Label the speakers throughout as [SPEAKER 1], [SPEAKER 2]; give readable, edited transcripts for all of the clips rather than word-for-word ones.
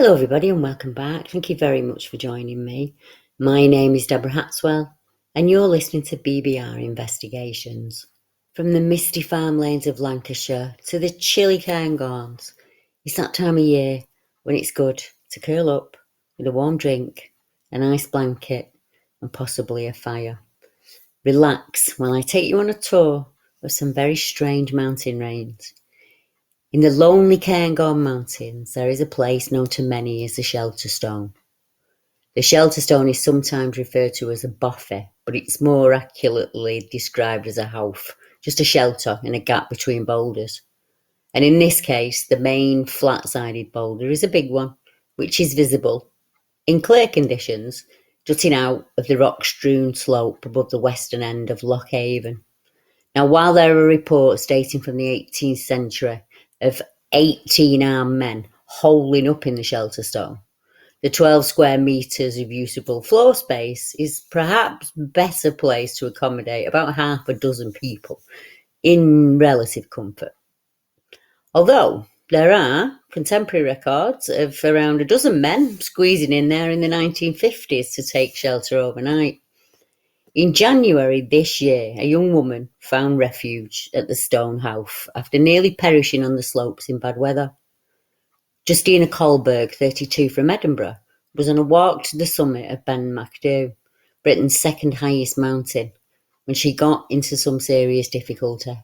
[SPEAKER 1] Hello everybody and welcome back. Thank you very much for joining me. My name is Deborah Hatswell and you're listening to BBR Investigations. From the misty farm lanes of Lancashire to the chilly Cairngorms, it's that time of year when it's good to curl up with a warm drink, an ice blanket and possibly a fire. Relax while I take you on a tour of some very strange mountain ranges. In the lonely Cairngorm Mountains, there is a place known to many as the Shelter Stone. The Shelter Stone is sometimes referred to as a bothy, but it's more accurately described as a howff, just a shelter in a gap between boulders. And in this case, the main flat-sided boulder is a big one, which is visible, in clear conditions, jutting out of the rock-strewn slope above the western end of Loch Haven. Now, while there are reports dating from the 18th century of 18 armed men holing up in the Shelter Stone, the 12 square metres of usable floor space is perhaps better placed to accommodate about half a dozen people in relative comfort. Although there are contemporary records of around a dozen men squeezing in there in the 1950s to take shelter overnight. In January this year, a young woman found refuge at the Stone Howff after nearly perishing on the slopes in bad weather. Justina Colberg, 32, from Edinburgh, was on a walk to the summit of Ben Macdhu, Britain's second highest mountain, when she got into some serious difficulty.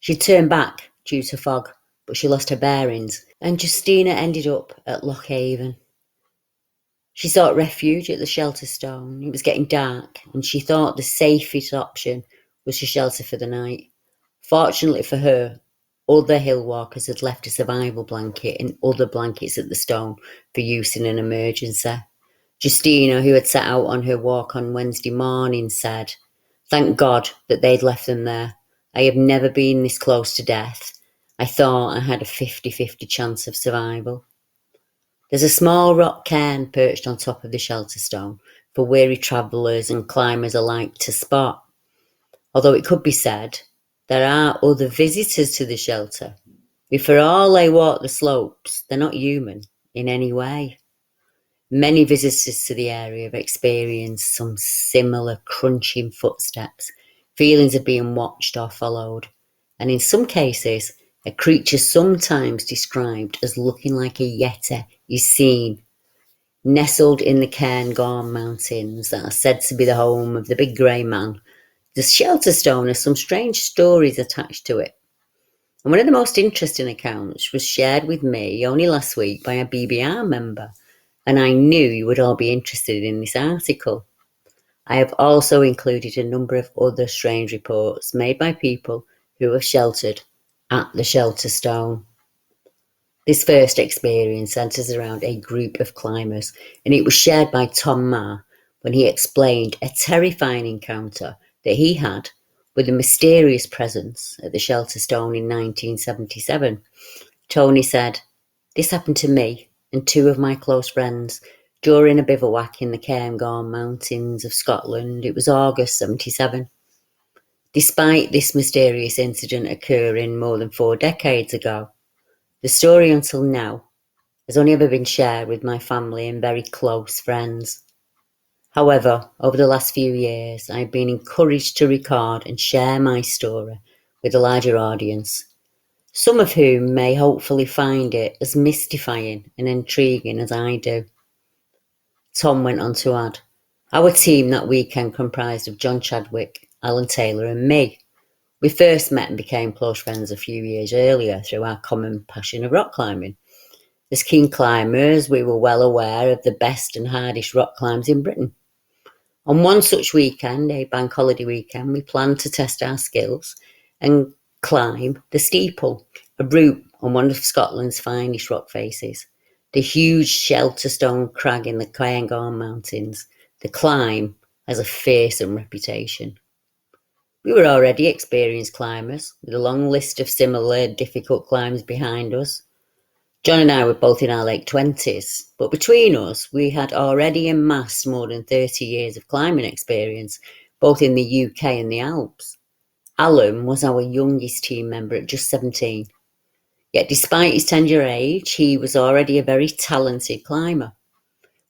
[SPEAKER 1] She turned back due to fog, but she lost her bearings, and Justina ended up at Loch Haven. She sought refuge at the Shelter Stone. It was getting dark, and she thought the safest option was to shelter for the night. Fortunately for her, other hill walkers had left a survival blanket and other blankets at the stone for use in an emergency. Justina, who had set out on her walk on Wednesday morning, said, "Thank God that they'd left them there. I have never been this close to death. I thought I had a 50-50 chance of survival." There's a small rock cairn perched on top of the Shelter Stone for weary travellers and climbers alike to spot. Although it could be said, there are other visitors to the shelter, who for all they walk the slopes, they're not human in any way. Many visitors to the area have experienced some similar crunching footsteps, feelings of being watched or followed, and in some cases, a creature sometimes described as looking like a yeti is seen. Nestled in the Cairngorm Mountains that are said to be the home of the Big Grey Man, the Shelter Stone has some strange stories attached to it. And one of the most interesting accounts was shared with me only last week by a BBR member, and I knew you would all be interested in this article. I have also included a number of other strange reports made by people who have sheltered at the Shelter Stone. This first experience centres around a group of climbers, and it was shared by Tom Marr when he explained a terrifying encounter that he had with a mysterious presence at the Shelter Stone in 1977. Tony said, "This happened to me and two of my close friends during a bivouac in the Cairngorm Mountains of Scotland. It was August 77. Despite this mysterious incident occurring more than 4 decades ago, the story until now has only ever been shared with my family and very close friends. However, over the last few years, I've been encouraged to record and share my story with a larger audience, some of whom may hopefully find it as mystifying and intriguing as I do." Tom went on to add, "Our team that weekend comprised of John Chadwick, Alan Taylor and me. We first met and became close friends a few years earlier through our common passion of rock climbing. As keen climbers, we were well aware of the best and hardest rock climbs in Britain. On one such weekend, a bank holiday weekend, we planned to test our skills and climb the Steeple, a route on one of Scotland's finest rock faces, the huge Shelter Stone crag in the Cairngorm Mountains. The climb has a fearsome reputation. We were already experienced climbers, with a long list of similar difficult climbs behind us. John and I were both in our late 20s, but between us, we had already amassed more than 30 years of climbing experience, both in the UK and the Alps. Alan was our youngest team member at just 17. Yet despite his tender age, he was already a very talented climber.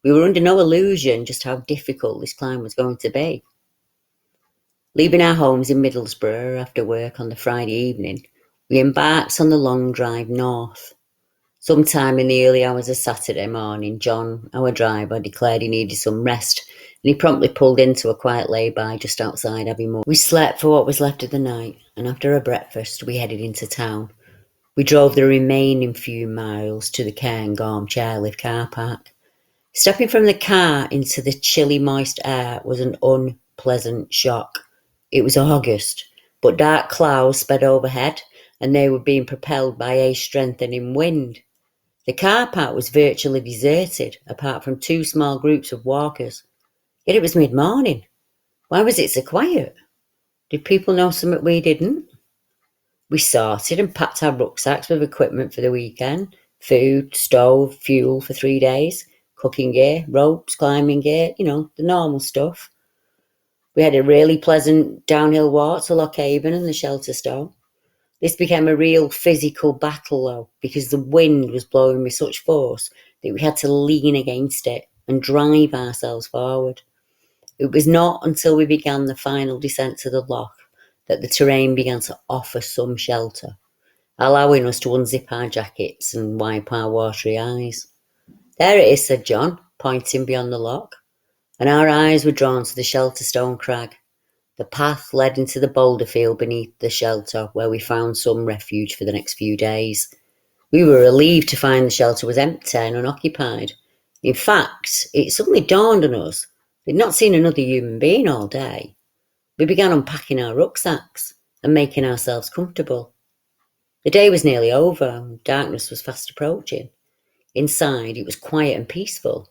[SPEAKER 1] We were under no illusion just how difficult this climb was going to be. Leaving our homes in Middlesbrough after work on the Friday evening, we embarked on the long drive north. Sometime in the early hours of Saturday morning, John, our driver, declared he needed some rest, and he promptly pulled into a quiet lay-by just outside Abbey. We slept for what was left of the night, and after a breakfast, we headed into town. We drove the remaining few miles to the Cairngorm chairlift car park. Stepping from the car into the chilly, moist air was an unpleasant shock. It was August, but dark clouds sped overhead, and they were being propelled by a strengthening wind. The car park was virtually deserted, apart from two small groups of walkers. Yet it was mid-morning. Why was it so quiet? Did people know something we didn't? We sorted and packed our rucksacks with equipment for the weekend. Food, stove, fuel for 3 days, cooking gear, ropes, climbing gear, the normal stuff. We had a really pleasant downhill walk to Lockhaven and the Shelter Stone. This became a real physical battle, though, because the wind was blowing with such force that we had to lean against it and drive ourselves forward. It was not until we began the final descent to the loch that the terrain began to offer some shelter, allowing us to unzip our jackets and wipe our watery eyes. "There it is," said John, pointing beyond the loch, and our eyes were drawn to the Shelter Stone crag. The path led into the boulder field beneath the shelter, where we found some refuge for the next few days. We were relieved to find the shelter was empty and unoccupied. In fact, it suddenly dawned on us we'd not seen another human being all day. We began unpacking our rucksacks and making ourselves comfortable. The day was nearly over, and darkness was fast approaching. Inside, it was quiet and peaceful,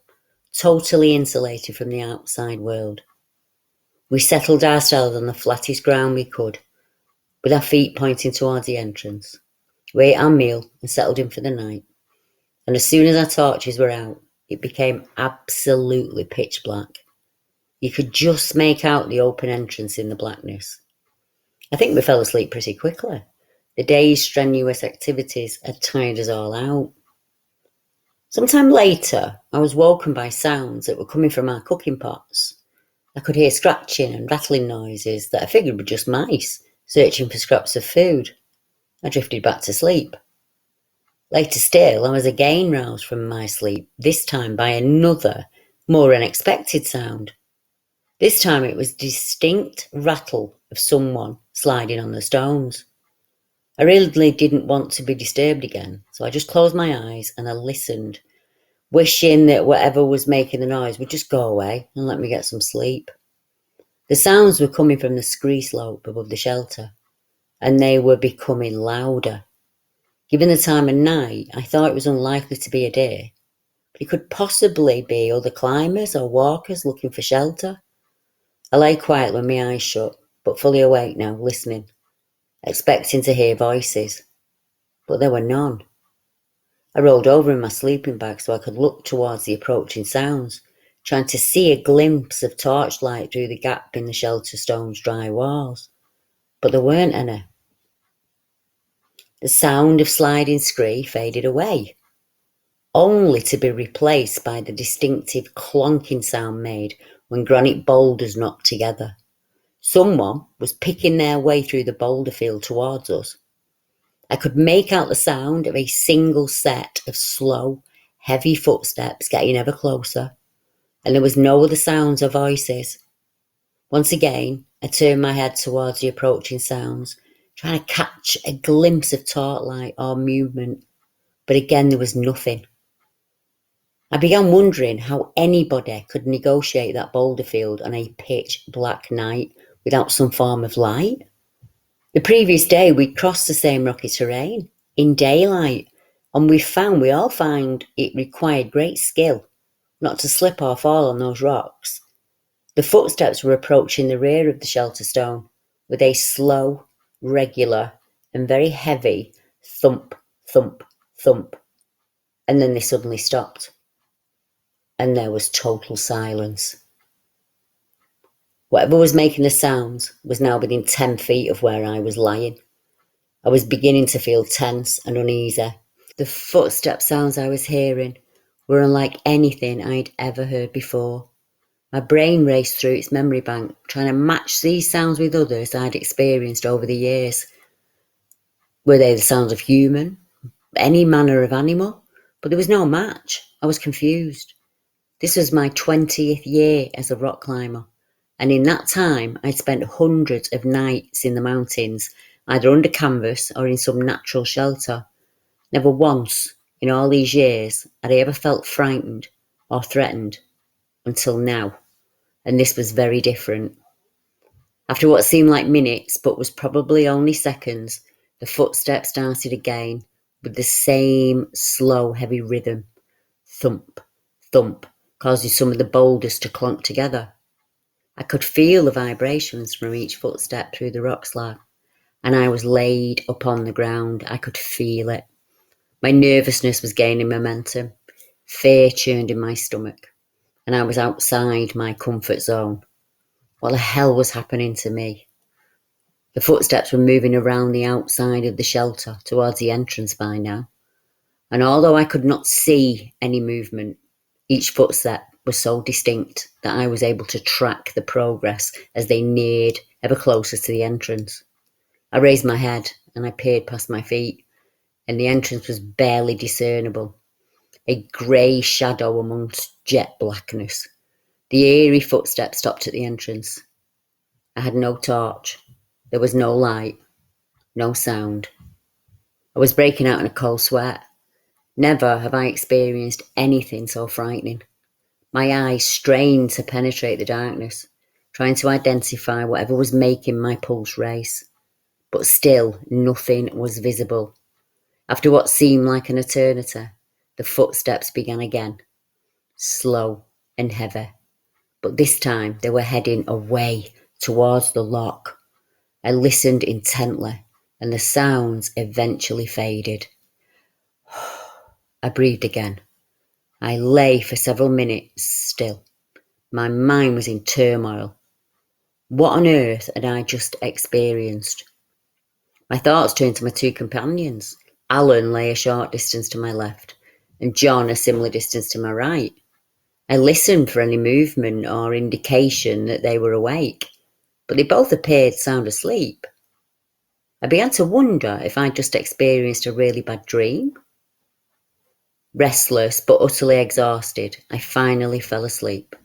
[SPEAKER 1] totally insulated from the outside world. We settled ourselves on the flattest ground we could, with our feet pointing towards the entrance. We ate our meal and settled in for the night. And as soon as our torches were out, it became absolutely pitch black. You could just make out the open entrance in the blackness. I think we fell asleep pretty quickly. The day's strenuous activities had tired us all out. Sometime later, I was woken by sounds that were coming from our cooking pots. I could hear scratching and rattling noises that I figured were just mice searching for scraps of food. I drifted back to sleep. Later still, I was again roused from my sleep, this time by another, more unexpected sound. This time it was a distinct rattle of someone sliding on the stones. I really didn't want to be disturbed again, so I just closed my eyes and I listened, wishing that whatever was making the noise would just go away and let me get some sleep. The sounds were coming from the scree slope above the shelter, and they were becoming louder. Given the time of night, I thought it was unlikely to be a deer, but it could possibly be other climbers or walkers looking for shelter. I lay quietly with my eyes shut, but fully awake now, listening, expecting to hear voices, but there were none. I rolled over in my sleeping bag so I could look towards the approaching sounds, trying to see a glimpse of torchlight through the gap in the Shelter Stone's dry walls, but there weren't any. The sound of sliding scree faded away, only to be replaced by the distinctive clonking sound made when granite boulders knocked together. Someone was picking their way through the boulder field towards us. I could make out the sound of a single set of slow, heavy footsteps getting ever closer, and there was no other sounds or voices. Once again, I turned my head towards the approaching sounds, trying to catch a glimpse of torchlight or movement, but again there was nothing. I began wondering how anybody could negotiate that boulder field on a pitch black night without some form of light. The previous day we'd crossed the same rocky terrain in daylight, and we all found it required great skill not to slip or fall on those rocks. The footsteps were approaching the rear of the Shelter Stone with a slow, regular, and very heavy thump, thump, thump. And then they suddenly stopped. And there was total silence. Whatever was making the sounds was now within 10 feet of where I was lying. I was beginning to feel tense and uneasy. The footstep sounds I was hearing were unlike anything I'd ever heard before. My brain raced through its memory bank, trying to match these sounds with others I'd experienced over the years. Were they the sounds of human, any manner of animal? But there was no match. I was confused. This was my 20th year as a rock climber, and in that time I'd spent hundreds of nights in the mountains, either under canvas or in some natural shelter. Never once in all these years had I ever felt frightened or threatened until now, and this was very different. After what seemed like minutes but was probably only seconds, the footsteps started again with the same slow, heavy rhythm. Thump, thump, causing some of the boulders to clunk together. I could feel the vibrations from each footstep through the rock slab, and I was laid upon the ground. I could feel it. My nervousness was gaining momentum. Fear churned in my stomach, and I was outside my comfort zone. What the hell was happening to me? The footsteps were moving around the outside of the shelter towards the entrance by now, and although I could not see any movement, each footstep was so distinct that I was able to track the progress as they neared ever closer to the entrance. I raised my head and I peered past my feet, and the entrance was barely discernible, a grey shadow amongst jet blackness. The eerie footsteps stopped at the entrance. I had no torch. There was no light, no sound. I was breaking out in a cold sweat. Never have I experienced anything so frightening. My eyes strained to penetrate the darkness, trying to identify whatever was making my pulse race. But still, nothing was visible. After what seemed like an eternity, the footsteps began again, slow and heavy. But this time they were heading away towards the lock. I listened intently, and the sounds eventually faded. I breathed again. I lay for several minutes still. My mind was in turmoil. What on earth had I just experienced? My thoughts turned to my two companions. Alan lay a short distance to my left, and John a similar distance to my right. I listened for any movement or indication that they were awake, but they both appeared sound asleep. I began to wonder if I'd just experienced a really bad dream. Restless but utterly exhausted, I finally fell asleep.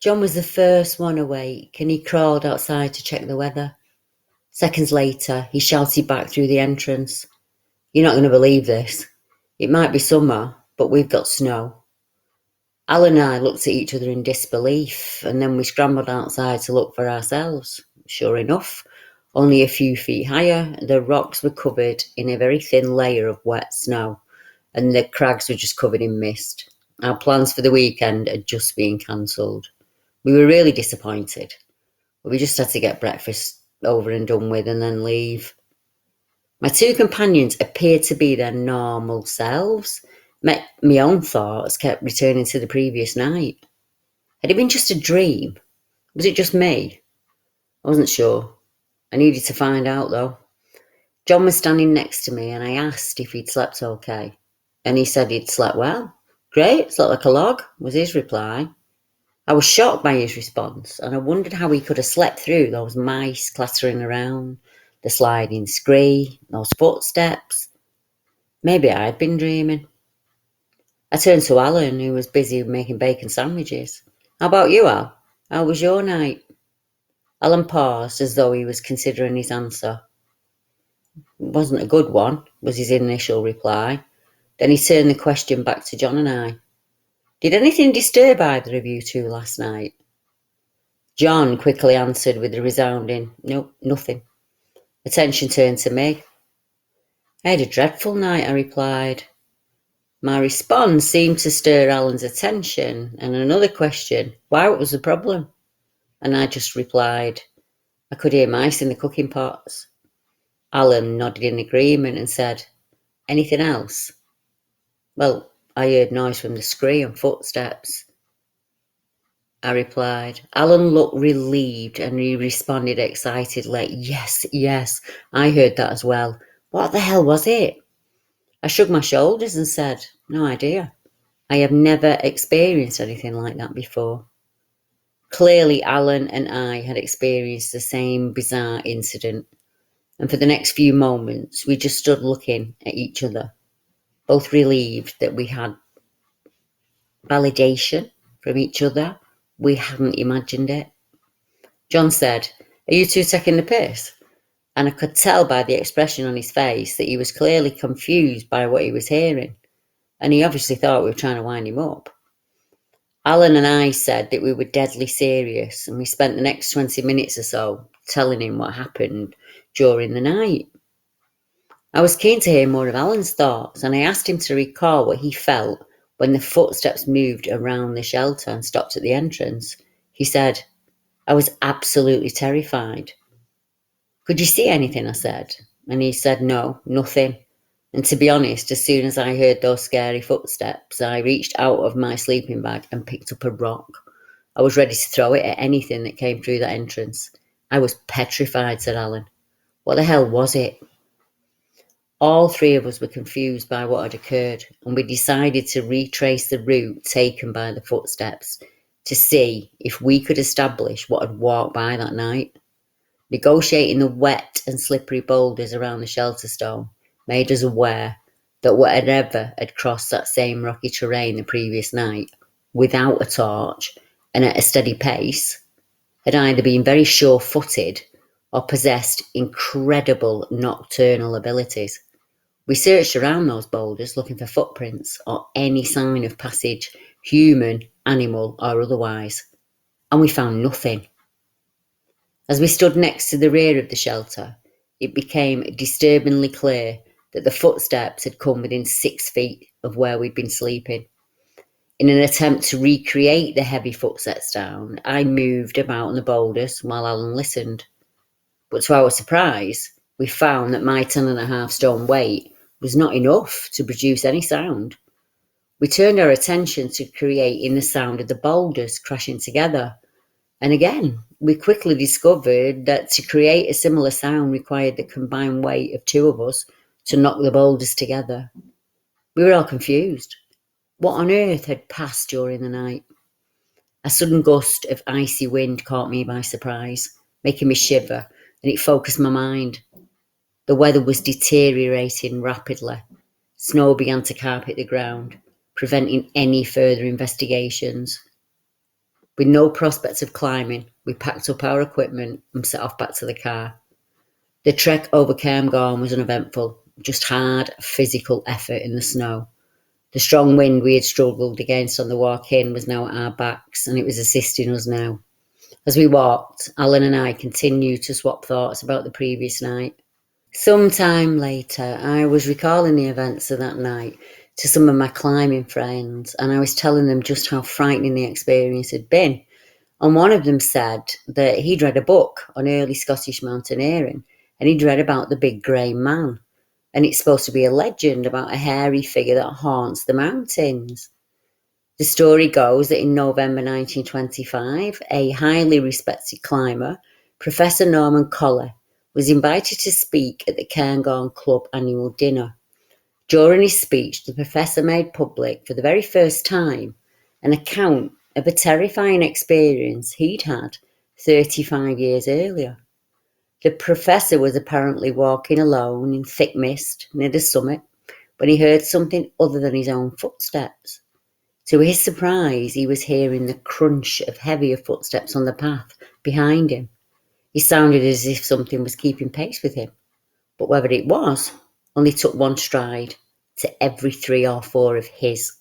[SPEAKER 1] John was the first one awake, and he crawled outside to check the weather. Seconds later, he shouted back through the entrance, "You're not going to believe this. It might be summer, but we've got snow." Alan and I looked at each other in disbelief, and then we scrambled outside to look for ourselves. Sure enough, only a few feet higher, the rocks were covered in a very thin layer of wet snow, and the crags were just covered in mist. Our plans for the weekend had just been cancelled. We were really disappointed, but we just had to get breakfast over and done with and then leave. My two companions appeared to be their normal selves. My own thoughts kept returning to the previous night. Had it been just a dream? Was it just me? I wasn't sure. I needed to find out though. John was standing next to me and I asked if he'd slept okay. And he said he'd slept well. "Great, slept like a log," was his reply. I was shocked by his response, and I wondered how he could have slept through those mice clattering around, the sliding scree, those footsteps. Maybe I'd been dreaming. I turned to Alan, who was busy making bacon sandwiches. "How about you, Al? How was your night?" Alan paused as though he was considering his answer. "It wasn't a good one," was his initial reply. Then he turned the question back to John and I. "Did anything disturb either of you two last night?" John quickly answered with a resounding, "Nope, nothing." Attention turned to me. "I had a dreadful night," I replied. My response seemed to stir Alan's attention, and another question, "What was the problem?" And I just replied, "I could hear mice in the cooking pots." Alan nodded in agreement and said, "Anything else?" "Well, I heard noise from the scree and footsteps," I replied. Alan looked relieved and he responded excitedly, "Yes, yes, I heard that as well. What the hell was it? I shrugged my shoulders and said, no idea. I have never experienced anything like that before. Clearly, Alan and I had experienced the same bizarre incident, and for the next few moments, we just stood looking at each other, both relieved that we had validation from each other. We hadn't imagined it. John said, "Are you two taking the piss?" And I could tell by the expression on his face that he was clearly confused by what he was hearing, and he obviously thought we were trying to wind him up. Alan and I said that we were deadly serious, and we spent the next 20 minutes or so telling him what happened during the night. I was keen to hear more of Alan's thoughts, and I asked him to recall what he felt when the footsteps moved around the shelter and stopped at the entrance. He said, "I was absolutely terrified." "Could you see anything?" I said. And he said, "No, nothing." And to be honest, as soon as I heard those scary footsteps, I reached out of my sleeping bag and picked up a rock. I was ready to throw it at anything that came through that entrance. "I was petrified," said Alan. "What the hell was it?" All three of us were confused by what had occurred, and we decided to retrace the route taken by the footsteps to see if we could establish what had walked by that night. Negotiating the wet and slippery boulders around the shelter stone made us aware that whatever had crossed that same rocky terrain the previous night, without a torch and at a steady pace, had either been very sure-footed or possessed incredible nocturnal abilities. We searched around those boulders looking for footprints or any sign of passage, human, animal or otherwise, and we found nothing. As we stood next to the rear of the shelter, it became disturbingly clear that the footsteps had come within 6 feet of where we'd been sleeping. In an attempt to recreate the heavy footsteps down, I moved about on the boulders while Alan listened. But to our surprise, we found that my 10.5 stone weight was not enough to produce any sound. We turned our attention to creating the sound of the boulders crashing together. And again, we quickly discovered that to create a similar sound required the combined weight of two of us to knock the boulders together. We were all confused. What on earth had passed during the night? A sudden gust of icy wind caught me by surprise, making me shiver, and it focused my mind. The weather was deteriorating rapidly. Snow began to carpet the ground, preventing any further investigations. With no prospects of climbing, we packed up our equipment and set off back to the car. The trek over Cairngorm was uneventful, just hard physical effort in the snow. The strong wind we had struggled against on the walk in was now at our backs, and it was assisting us now. As we walked, Alan and I continued to swap thoughts about the previous night. Sometime later, I was recalling the events of that night to some of my climbing friends, and I was telling them just how frightening the experience had been. And one of them said that he'd read a book on early Scottish mountaineering, and he'd read about the big grey man. And it's supposed to be a legend about a hairy figure that haunts the mountains. The story goes that in November 1925, a highly respected climber, Professor Norman Collar, was invited to speak at the Cairngorm Club annual dinner. During his speech, the professor made public for the very first time an account of a terrifying experience he'd had 35 years earlier. The professor was apparently walking alone in thick mist near the summit when he heard something other than his own footsteps. To his surprise, he was hearing the crunch of heavier footsteps on the path behind him. It sounded as if something was keeping pace with him, but whether it was only took one stride to every 3 or 4 of his.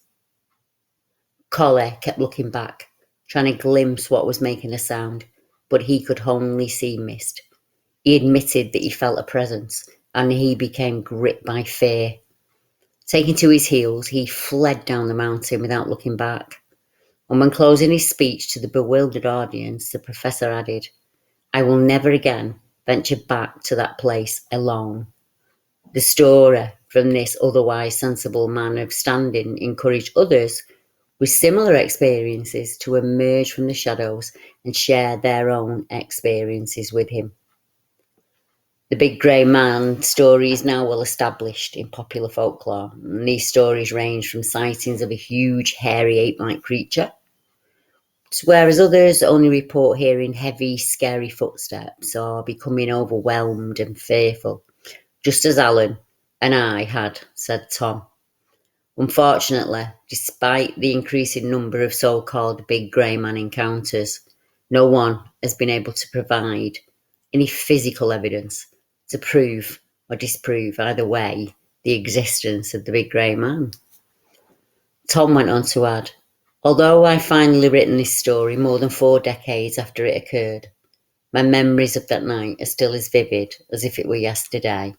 [SPEAKER 1] Collar kept looking back, trying to glimpse what was making a sound, but he could only see mist. He admitted that he felt a presence, and he became gripped by fear. Taking to his heels, he fled down the mountain without looking back. And when closing his speech to the bewildered audience, the professor added, "I will never again venture back to that place alone." The story from this otherwise sensible man of standing encouraged others with similar experiences to emerge from the shadows and share their own experiences with him. The big grey man story is now well established in popular folklore, and these stories range from sightings of a huge, hairy ape-like creature, whereas others only report hearing heavy, scary footsteps or becoming overwhelmed and fearful, just as Alan and I had, said Tom. Unfortunately, despite the increasing number of so-called big grey man encounters, no one has been able to provide any physical evidence to prove or disprove either way the existence of the big grey man. Tom went on to add, although I finally written this story more than 4 decades after it occurred, my memories of that night are still as vivid as if it were yesterday.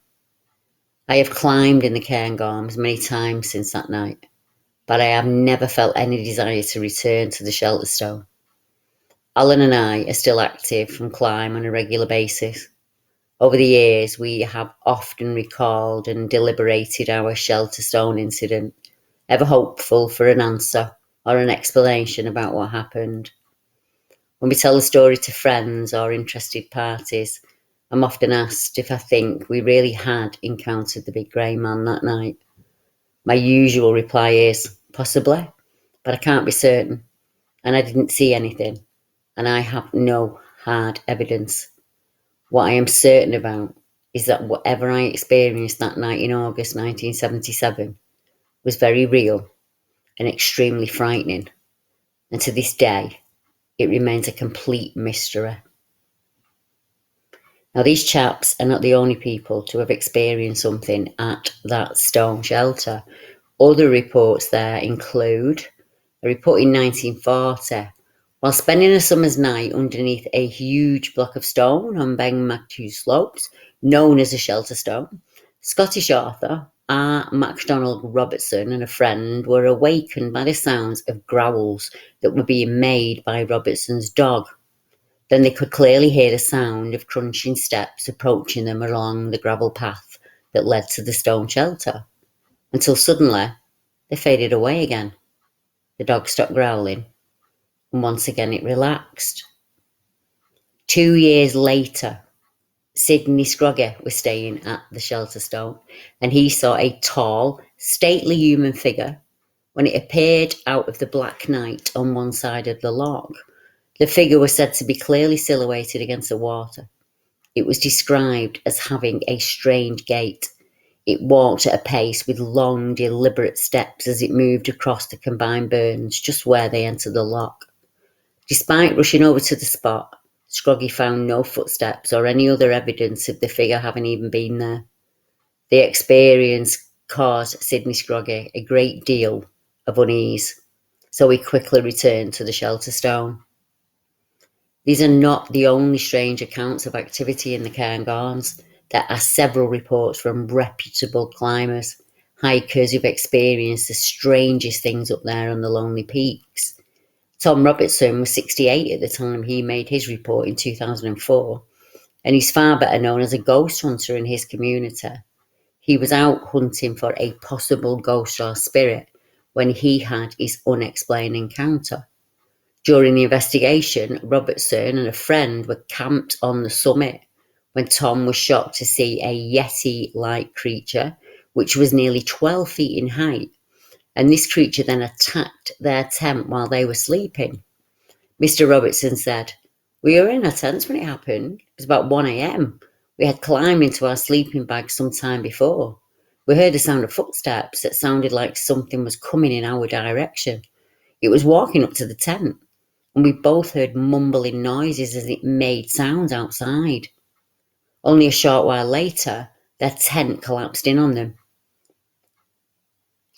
[SPEAKER 1] I have climbed in the cairngorms many times since that night, but I have never felt any desire to return to the shelter stone. Alan and I are still active from climb on a regular basis. Over the years, we have often recalled and deliberated our shelter stone incident, ever hopeful for an answer or an explanation about what happened. When we tell the story to friends or interested parties, I'm often asked if I think we really had encountered the big grey man that night. My usual reply is, possibly, but I can't be certain, and I didn't see anything, and I have no hard evidence. What I am certain about is that whatever I experienced that night in August 1977 was very real and extremely frightening, and to this day, it remains a complete mystery. Now, these chaps are not the only people to have experienced something at that stone shelter. Other reports there include a report in 1940, while spending a summer's night underneath a huge block of stone on Ben Macthew slopes, known as a shelter stone, Scottish author R. MacDonald Robertson and a friend were awakened by the sounds of growls that were being made by Robertson's dog. Then they could clearly hear the sound of crunching steps approaching them along the gravel path that led to the stone shelter, until suddenly they faded away again. The dog stopped growling, and once again it relaxed. 2 years later, Sidney Scroggy was staying at the shelter stone, and he saw a tall, stately human figure when it appeared out of the black night on one side of the log. The figure was said to be clearly silhouetted against the water. It was described as having a strange gait. It walked at a pace with long, deliberate steps as it moved across the combined burns just where they entered the lock. Despite rushing over to the spot, Scroggy found no footsteps or any other evidence of the figure having even been there. The experience caused Sidney Scroggy a great deal of unease, so he quickly returned to the shelter stone. These are not the only strange accounts of activity in the cairngorms. There are several reports from reputable climbers, hikers who've experienced the strangest things up there on the lonely peaks. Tom Robertson was 68 at the time he made his report in 2004, and he's far better known as a ghost hunter in his community. He was out hunting for a possible ghost or spirit when he had his unexplained encounter. During the investigation, Robertson and a friend were camped on the summit when Tom was shocked to see a Yeti-like creature, which was nearly 12 feet in height, and this creature then attacked their tent while they were sleeping. Mr. Robertson said, "We were in our tents when it happened. It was about 1 a.m. We had climbed into our sleeping bags some time before. We heard the sound of footsteps that sounded like something was coming in our direction. It was walking up to the tent, and we both heard mumbling noises as it made sounds outside. Only a short while later, their tent collapsed in on them."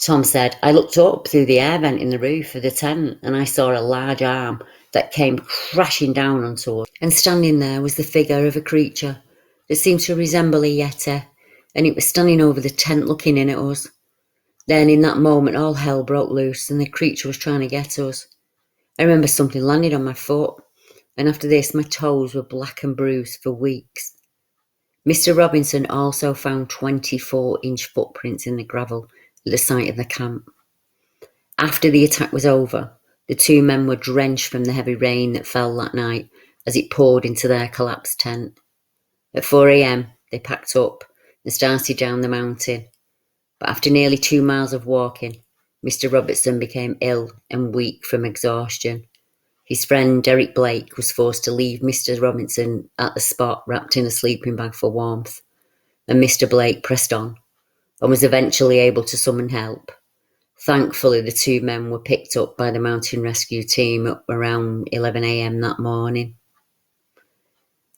[SPEAKER 1] Tom said, "I looked up through the air vent in the roof of the tent and I saw a large arm that came crashing down onto us. And standing there was the figure of a creature that seemed to resemble a Yeti, and it was standing over the tent looking in at us. Then in that moment, all hell broke loose and the creature was trying to get us. I remember something landed on my foot, and after this my toes were black and bruised for weeks." Mr. Robinson also found 24-inch footprints in the gravel at the site of the camp. After the attack was over, the two men were drenched from the heavy rain that fell that night as it poured into their collapsed tent. At 4 a.m, they packed up and started down the mountain. But after nearly 2 miles of walking, Mr. Robertson became ill and weak from exhaustion. His friend Derek Blake was forced to leave Mr. Robinson at the spot wrapped in a sleeping bag for warmth, and Mr. Blake pressed on and was eventually able to summon help. Thankfully, the two men were picked up by the mountain rescue team at around 11 a.m. that morning.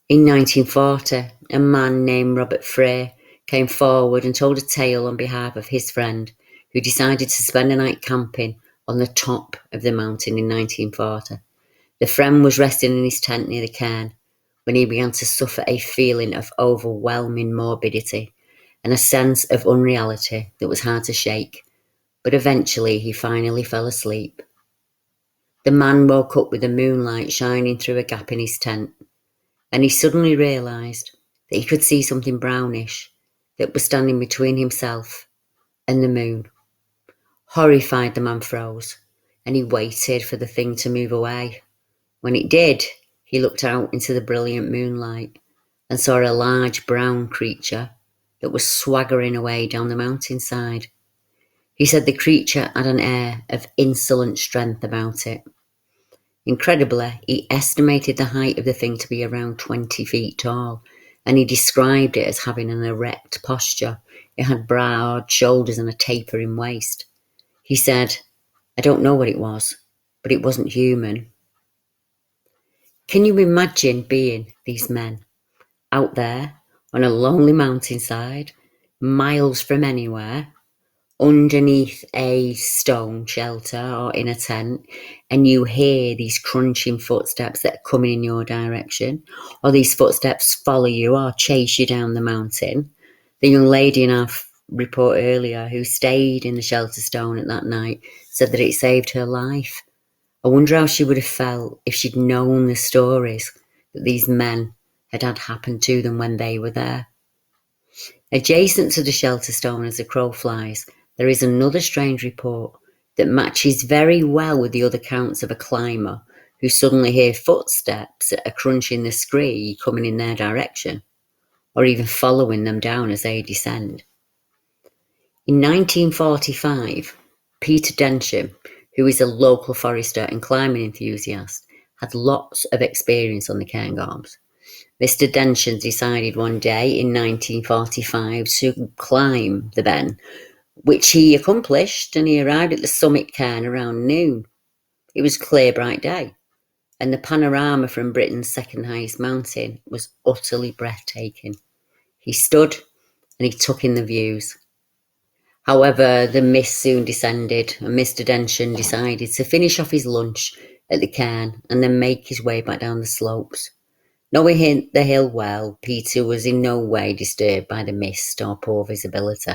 [SPEAKER 1] In 1940, a man named Robert Frey came forward and told a tale on behalf of his friend, who decided to spend a night camping on the top of the mountain in 1940. The friend was resting in his tent near the cairn when he began to suffer a feeling of overwhelming morbidity and a sense of unreality that was hard to shake, but eventually he finally fell asleep. The man woke up with the moonlight shining through a gap in his tent, and he suddenly realised that he could see something brownish that was standing between himself and the moon. Horrified, the man froze, and he waited for the thing to move away. When it did, he looked out into the brilliant moonlight and saw a large brown creature that was swaggering away down the mountainside. He said the creature had an air of insolent strength about it. Incredibly, he estimated the height of the thing to be around 20 feet tall, and he described it as having an erect posture. It had broad shoulders and a tapering waist. He said, "I don't know what it was, but it wasn't human." Can you imagine being these men out there on a lonely mountainside, miles from anywhere, underneath a stone shelter or in a tent, and you hear these crunching footsteps that are coming in your direction, or these footsteps follow you or chase you down the mountain? The young lady in our report earlier who stayed in the shelter stone at that night said that it saved her life. I wonder how she would have felt if she'd known the stories that these men had had happen to them when they were there. Adjacent to the shelter stone as the crow flies, there is another strange report that matches very well with the other accounts of a climber who suddenly hear footsteps that are crunching the scree coming in their direction, or even following them down as they descend. In 1945, Peter Densham, who is a local forester and climbing enthusiast, had lots of experience on the Cairngorms. Mr. Densham decided one day in 1945 to climb the Ben, which he accomplished, and he arrived at the summit cairn around noon. It was a clear, bright day, and the panorama from Britain's second highest mountain was utterly breathtaking. He stood and he took in the views. However, the mist soon descended, and Mr. Densham decided to finish off his lunch at the cairn and then make his way back down the slopes. Knowing the hill well, Peter was in no way disturbed by the mist or poor visibility.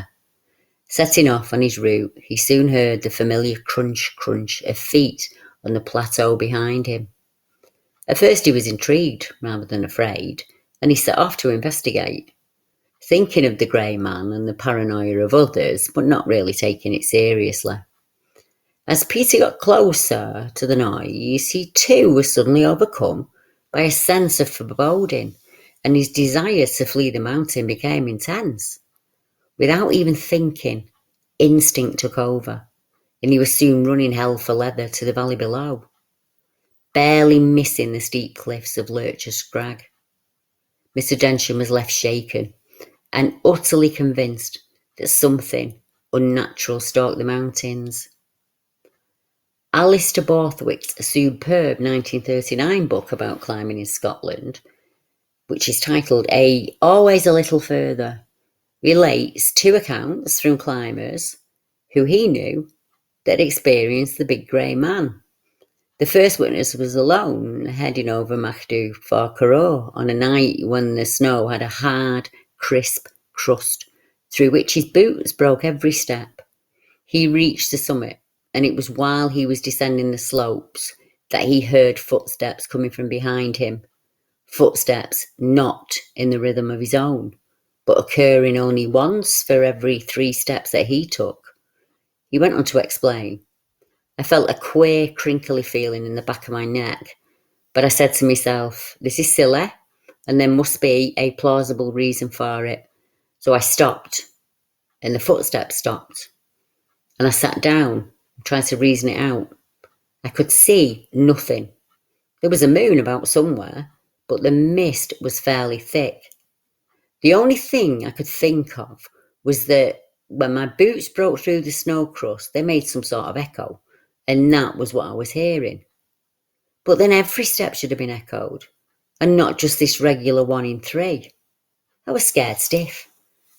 [SPEAKER 1] Setting off on his route, he soon heard the familiar crunch of feet on the plateau behind him. At first he was intrigued rather than afraid, and he set off to investigate, thinking of the grey man and the paranoia of others, but not really taking it seriously. As Peter got closer to the noise, he too was suddenly overcome by a sense of foreboding, and his desire to flee the mountain became intense. Without even thinking, instinct took over, and he was soon running hell for leather to the valley below, barely missing the steep cliffs of Lurcher Scrag. Mr. Densham was left shaken and utterly convinced that something unnatural stalked the mountains. Alistair Borthwick's superb 1939 book about climbing in Scotland, which is titled Always a Little Further, relates two accounts from climbers who he knew that experienced the big grey man. The first witness was alone, heading over Machdhu for Carrow on a night when the snow had a hard, crisp crust through which his boots broke every step. He reached the summit, and it was while he was descending the slopes that he heard footsteps coming from behind him. Footsteps not in the rhythm of his own, but occurring only once for every 3 steps that he took. He went on to explain, "I felt a queer, crinkly feeling in the back of my neck, but I said to myself, this is silly. and there must be a plausible reason for it. So I stopped, and the footsteps stopped. And I sat down, trying to reason it out. I could see nothing. There was a moon about somewhere, but the mist was fairly thick. The only thing I could think of was that when my boots broke through the snow crust, they made some sort of echo, and that was what I was hearing. But then every step should have been echoed, and not just this regular 1 in 3. I was scared stiff.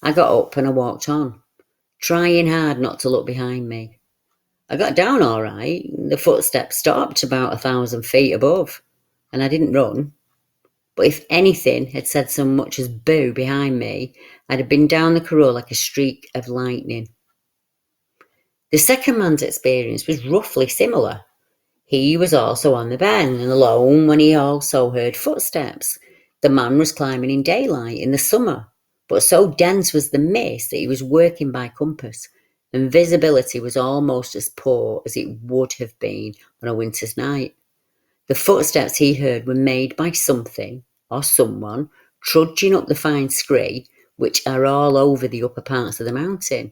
[SPEAKER 1] I got up and I walked on, trying hard not to look behind me. I got down all right. The footsteps stopped about 1,000 feet above, and I didn't run. But if anything had said so much as boo behind me, I'd have been down the corral like a streak of lightning. The second man's experience was roughly similar. He was also on the ben and alone when he also heard footsteps. The man was climbing in daylight in the summer, but so dense was the mist that he was working by compass, and visibility was almost as poor as it would have been on a winter's night. The footsteps he heard were made by something or someone trudging up the fine scree, which are all over the upper parts of the mountain.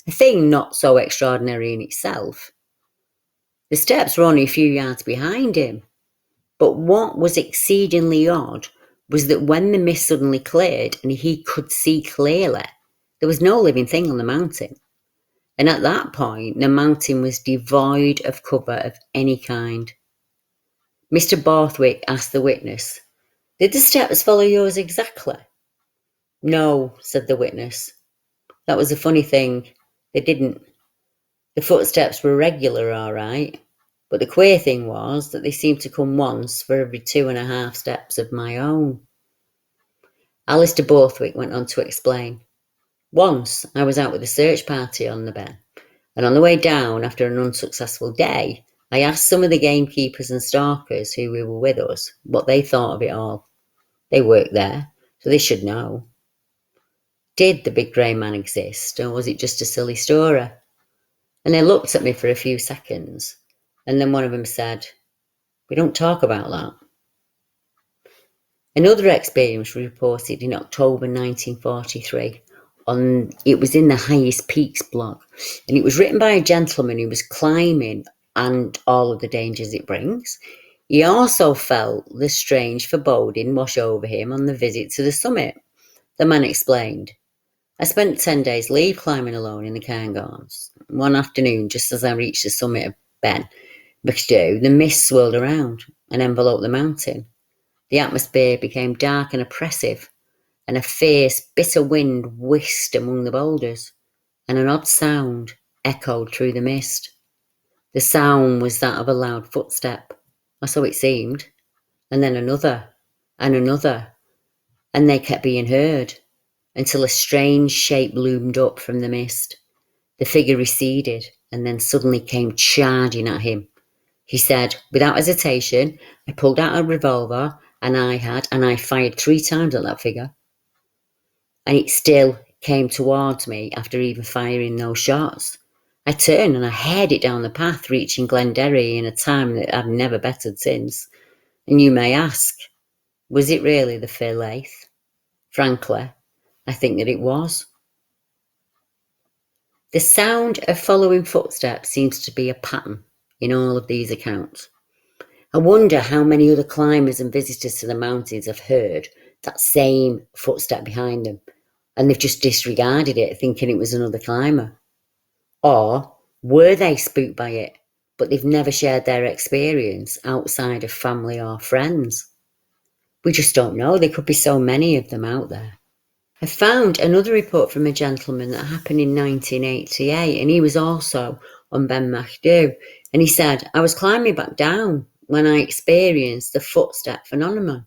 [SPEAKER 1] A thing not so extraordinary in itself. The steps were only a few yards behind him, but what was exceedingly odd was that when the mist suddenly cleared and he could see clearly, there was no living thing on the mountain. And at that point, the mountain was devoid of cover of any kind. Mr. Borthwick asked the witness, "Did the steps follow yours exactly?" "No," said the witness. "That was the funny thing. They didn't. The footsteps were regular, all right, but the queer thing was that they seemed to come once for every 2.5 steps of my own." Alistair Borthwick went on to explain, "Once I was out with a search party on the Ben, and on the way down after an unsuccessful day, I asked some of the gamekeepers and stalkers who were with us what they thought of it all. They worked there, so they should know. Did the big grey man exist, or was it just a silly story?" And they looked at me for a few seconds, and then one of them said, "We don't talk about that." Another experience was reported in October 1943. It was in the Highest Peaks blog, and it was written by a gentleman who was climbing and all of the dangers it brings. He also felt the strange foreboding wash over him on the visit to the summit. The man explained, "I spent 10 days leave climbing alone in the Cairngorms. One afternoon, just as I reached the summit of Ben Machdhu, the mist swirled around and enveloped the mountain. The atmosphere became dark and oppressive, and a fierce, bitter wind whisked among the boulders, and an odd sound echoed through the mist. The sound was that of a loud footstep, or so it seemed, and then another, and another, and they kept being heard, until a strange shape loomed up from the mist. The figure receded, and then suddenly came charging at him. He said, without hesitation, I pulled out a revolver, and I fired 3 times at that figure. And it still came towards me after even firing those shots. I turned and I hared it down the path, reaching Glen Derry in a time that I've never bettered since. And you may ask, was it really the Fear Laith? Frankly, I think that it was. The sound of following footsteps seems to be a pattern in all of these accounts. I wonder how many other climbers and visitors to the mountains have heard that same footstep behind them, and they've just disregarded it, thinking it was another climber. Or were they spooked by it, but they've never shared their experience outside of family or friends? We just don't know. There could be so many of them out there. I found another report from a gentleman that happened in 1988, and he was also on Ben Machdhu, and he said, I was climbing back down when I experienced the footstep phenomenon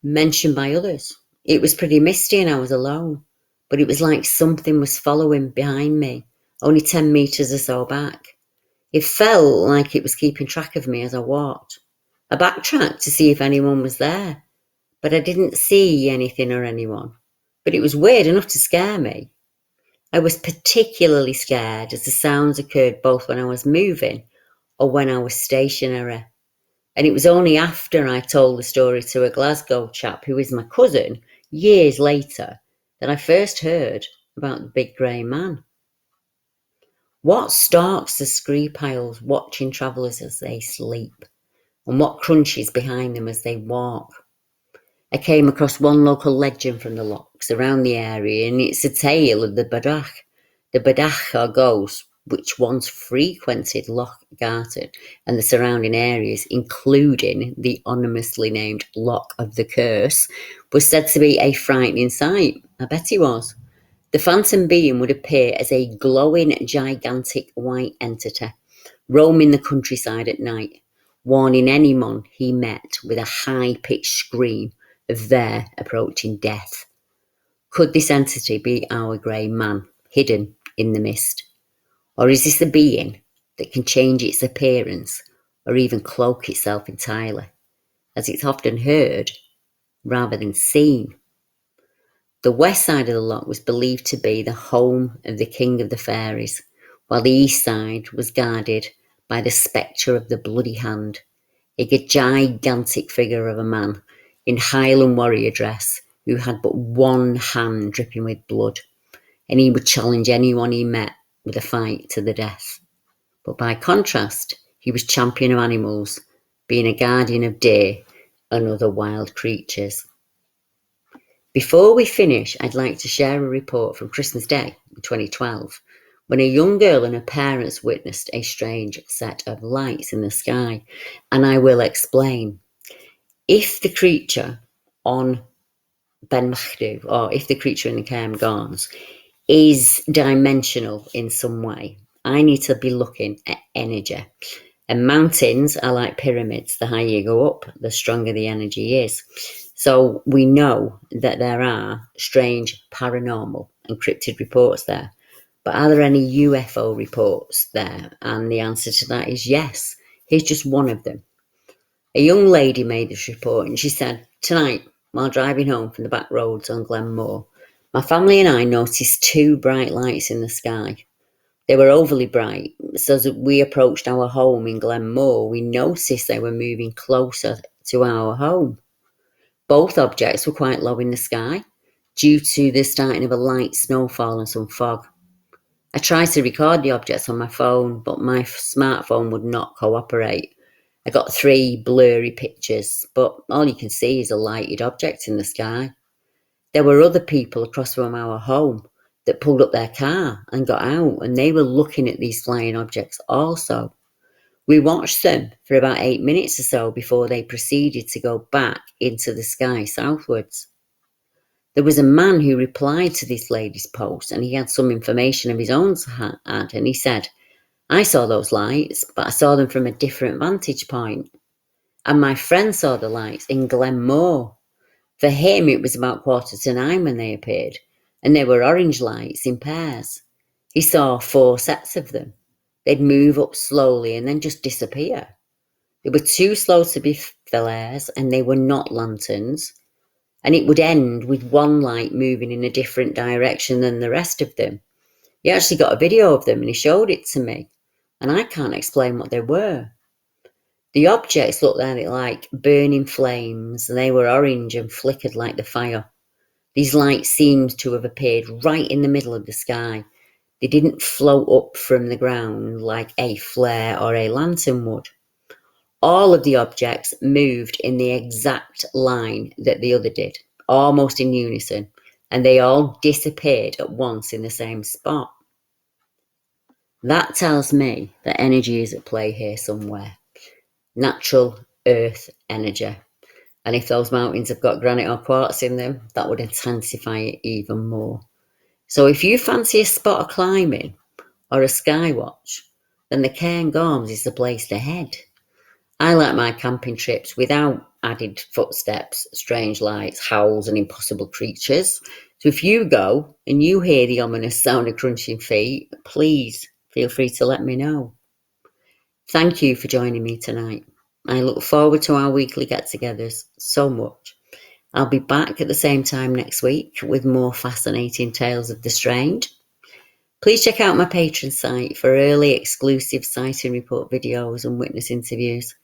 [SPEAKER 1] mentioned by others. It was pretty misty and I was alone, but it was like something was following behind me, only 10 metres or so back. It felt like it was keeping track of me as I walked. I backtracked to see if anyone was there, but I didn't see anything or anyone. But it was weird enough to scare me. I was particularly scared as the sounds occurred both when I was moving or when I was stationary. And it was only after I told the story to a Glasgow chap who is my cousin, years later, that I first heard about the big grey man. What stalks the scree piles watching travellers as they sleep, and what crunches behind them as they walk? I came across one local legend from the lochs around the area, and it's a tale of the Badach. The Badach are ghosts which once frequented Loch Garten and the surrounding areas, including the anonymously named Loch of the Curse, was said to be a frightening sight. I bet he was. The phantom being would appear as a glowing, gigantic white entity, roaming the countryside at night, warning anyone he met with a high-pitched scream of their approaching death. Could this entity be our grey man, hidden in the mist? Or is this a being that can change its appearance or even cloak itself entirely, as it's often heard rather than seen? The west side of the loch was believed to be the home of the king of the fairies, while the east side was guarded by the spectre of the Bloody Hand, a gigantic figure of a man in Highland warrior dress who had but one hand dripping with blood, and he would challenge anyone he met with a fight to the death. But by contrast, he was champion of animals, being a guardian of deer and other wild creatures. Before we finish, I'd like to share a report from Christmas Day in 2012, when a young girl and her parents witnessed a strange set of lights in the sky, and I will explain. If the creature on Ben Machdu, or if the creature in the Cairn Gauns is dimensional in some way, I need to be looking at energy. And mountains are like pyramids. The higher you go up, the stronger the energy is. So we know that there are strange paranormal and cryptid reports there. But are there any UFO reports there? And the answer to that is yes. Here's just one of them. A young lady made this report, and she said, "Tonight, while driving home from the back roads on Glen Mhor, my family and I noticed two bright lights in the sky. They were overly bright, so as we approached our home in Glen Mhor, we noticed they were moving closer to our home. Both objects were quite low in the sky, due to the starting of a light snowfall and some fog. I tried to record the objects on my phone, but my smartphone would not cooperate. I got 3 blurry pictures, but all you can see is a lighted object in the sky. There were other people across from our home that pulled up their car and got out, and they were looking at these flying objects also. We watched them for about 8 minutes or so before they proceeded to go back into the sky southwards. There was a man who replied to this lady's post, and he had some information of his own to add, and he said, I saw those lights, but I saw them from a different vantage point. And my friend saw the lights in Glen Mhor. For him, it was about 9:15 when they appeared, and they were orange lights in pairs. He saw 4 sets of them. They'd move up slowly and then just disappear. They were too slow to be flares, and they were not lanterns. And it would end with one light moving in a different direction than the rest of them. He actually got a video of them and he showed it to me, and I can't explain what they were. The objects looked like burning flames, and they were orange and flickered like the fire. These lights seemed to have appeared right in the middle of the sky. They didn't float up from the ground like a flare or a lantern would. All of the objects moved in the exact line that the other did, almost in unison, and they all disappeared at once in the same spot. That tells me that energy is at play here somewhere. Natural earth energy. And if those mountains have got granite or quartz in them, that would intensify it even more. So if you fancy a spot of climbing or a sky watch, then the Cairn Gauns is the place to head. I like my camping trips without added footsteps, strange lights, howls and impossible creatures. So if you go and you hear the ominous sound of crunching feet, please feel free to let me know. Thank you for joining me tonight. I look forward to our weekly get-togethers so much. I'll be back at the same time next week with more fascinating tales of the strange. Please check out my Patreon site for early exclusive sighting report videos and witness interviews.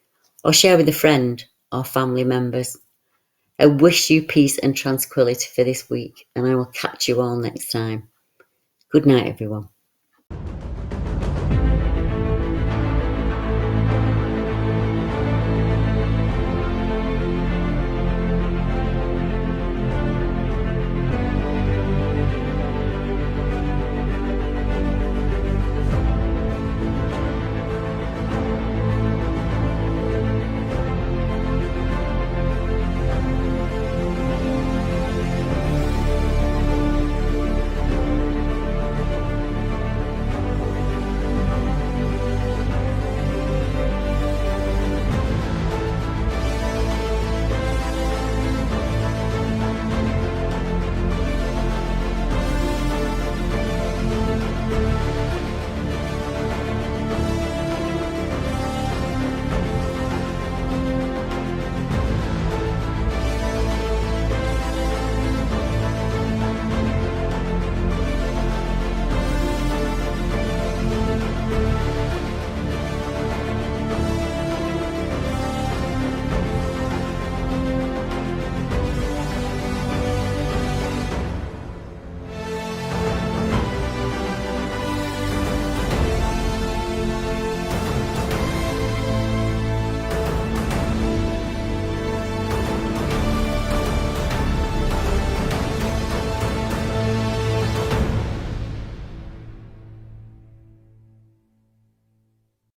[SPEAKER 1] or share with a friend or family members. I wish you peace and tranquility for this week, and I will catch you all next time. Good night, everyone.